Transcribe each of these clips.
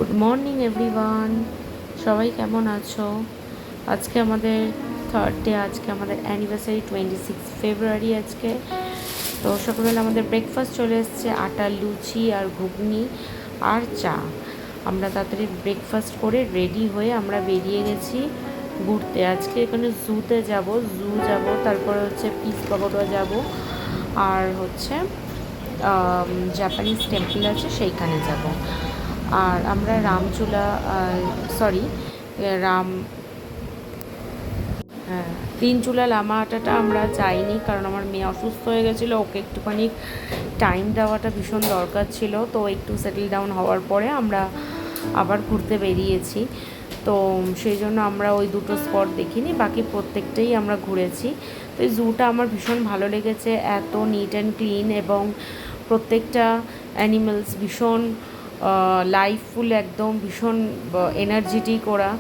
Good morning everyone, সবাই কেমন আছো? আজকে আমাদের থার্ড ডে, আজকে আমাদের অ্যানিভার্সারি 26 ফেব্রুয়ারি আজকে। তো সকালবেলা আমাদের ব্রেকফাস্ট চলে এসছে, আটার লুচি আর ঘুগনি আর চা। আমরা তাড়াতাড়ি ব্রেকফাস্ট করে রেডি হয়ে আমরা বেরিয়ে গেছি ঘুরতে। আজকে এখানে জুতে যাব, তারপরে হচ্ছে পিস পাগোড়া যাব, আর হচ্ছে জাপানিজ টেম্পল আছে সেইখানে যাব। আর আমরা রামচূলা সরি রাম হ্যাঁ, তিনচুলা লামাহাটাটা আমরা যাইনি, কারণ আমার মেয়ে অসুস্থ হয়ে গেছিলো, ওকে একটুখানি টাইম দেওয়াটা ভীষণ দরকার ছিল। তো একটু সেটেল ডাউন হওয়ার পরে আমরা আবার ঘুরতে বেরিয়েছি। তো সেই জন্য আমরা ওই দুটো স্পট দেখিনি, বাকি প্রত্যেকটাই আমরা ঘুরেছি। তো এই জুটা আমার ভীষণ ভালো লেগেছে, এত নিট অ্যান্ড ক্লিন, এবং প্রত্যেকটা অ্যানিমেলস ভীষণ লাইফফুল, একদম ভীষণ এনার্জেটিক ওরা।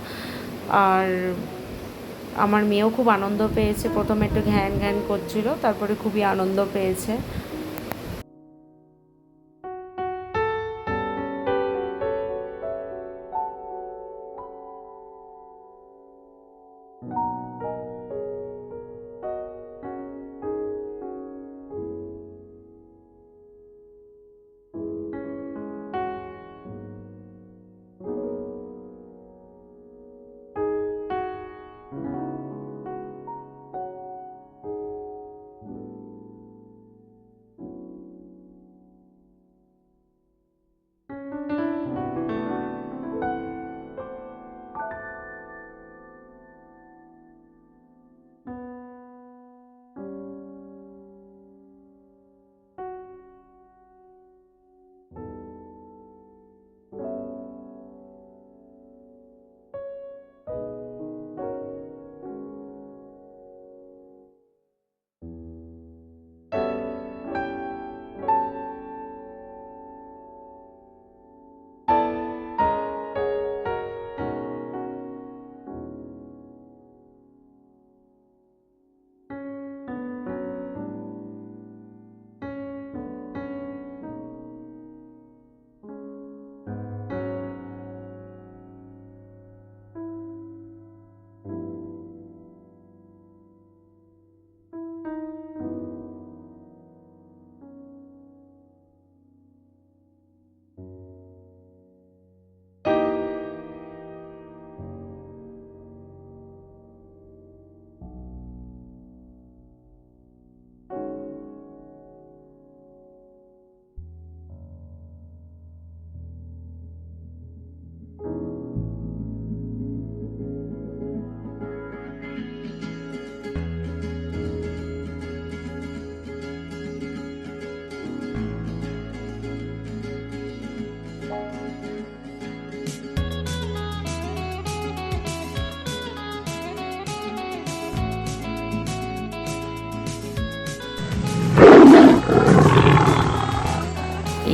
আর আমার মেয়েও খুব আনন্দ পেয়েছে, প্রথমে একটু ঘ্যান ঘ্যান করছিল, তারপরে খুবই আনন্দ পেয়েছে।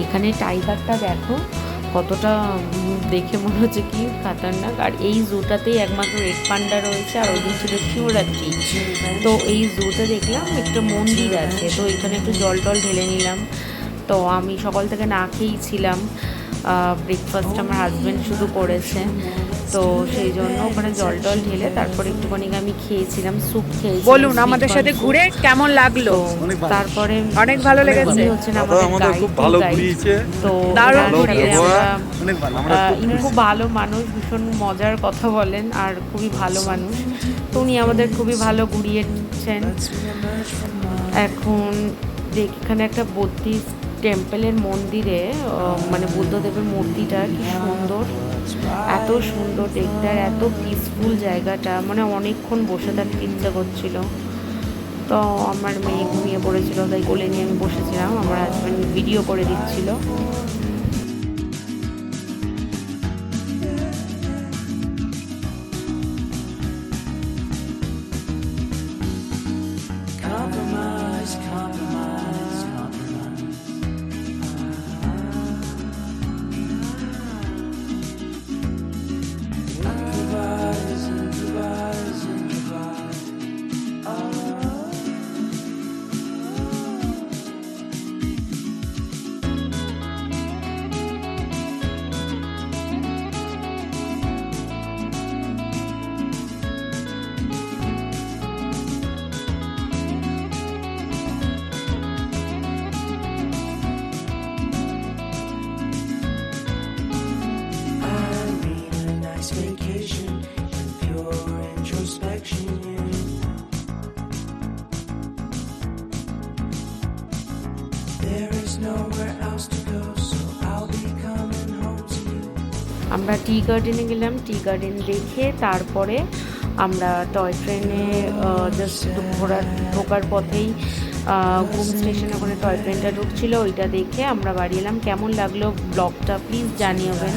এখানে টাইগারটা দেখো কতটা, দেখে মনে হচ্ছে কি খাতারনাক। আর এই জুটাতেই একমাত্র রেড পান্ডা রয়েছে, আর ওই দিন ছিল শিবরাত্রি। তো এই জুতে দেখলাম একটা মন্দির আছে, তো এখানে একটু জল টল ঢেলে নিলাম। তো আমি সকাল থেকে না খেয়েই ছিলাম, ব্রেকফাস্ট আমার হাজব্যান্ড শুধু করেছে, তো সেই জন্য ওখানে জল টল ঢেলে তারপরে একটুখানি আমি খেয়েছিলাম, স্যুপ খেয়েছি। বলুন আমাদের সাথে ঘুরে কেমন লাগলো? তারপরে অনেক ভালো লেগেছে, হচ্ছে না আমাদের খুব ভালো ঘুরিয়েছে। তো ইনি খুব ভালো মানুষ, ভীষণ মজার কথা বলেন আর খুবই ভালো মানুষ। তো উনি আমাদের খুবই ভালো ঘুরিয়েছেন। এখন এখানে একটা বুদ্ধিস্ট টেম্পলের মন্দিরে, মানে বুদ্ধদেবের মূর্তিটা কি সুন্দর, এত সুন্দর দেখতে, আর এত পিসফুল জায়গাটা, মানে অনেকক্ষণ বসে থাকতে ইচ্ছা করছিল। তো আমার মেয়ে ঘুমিয়ে পড়েছিল, তাই কোলে নিয়ে আমি বসেছিলাম, আমার হাজব্যান্ড ভিডিও করে দিচ্ছিল। vacation in pure introspection. There is nowhere else to go, so I'll be coming home to you. আমরা টি গার্ডেনে গেলাম, টি গার্ডেন দেখে তারপরে আমরা টয় ট্রেনে জাস্ট ঢোকার পথেই ঘুম স্টেশনে ওখানে টয় ট্রেনটা ঢুকছিল, ওইটা দেখে আমরা বাড়ি এলাম। কেমন লাগলো ব্লগটা প্লিজ জানিয়েবেন।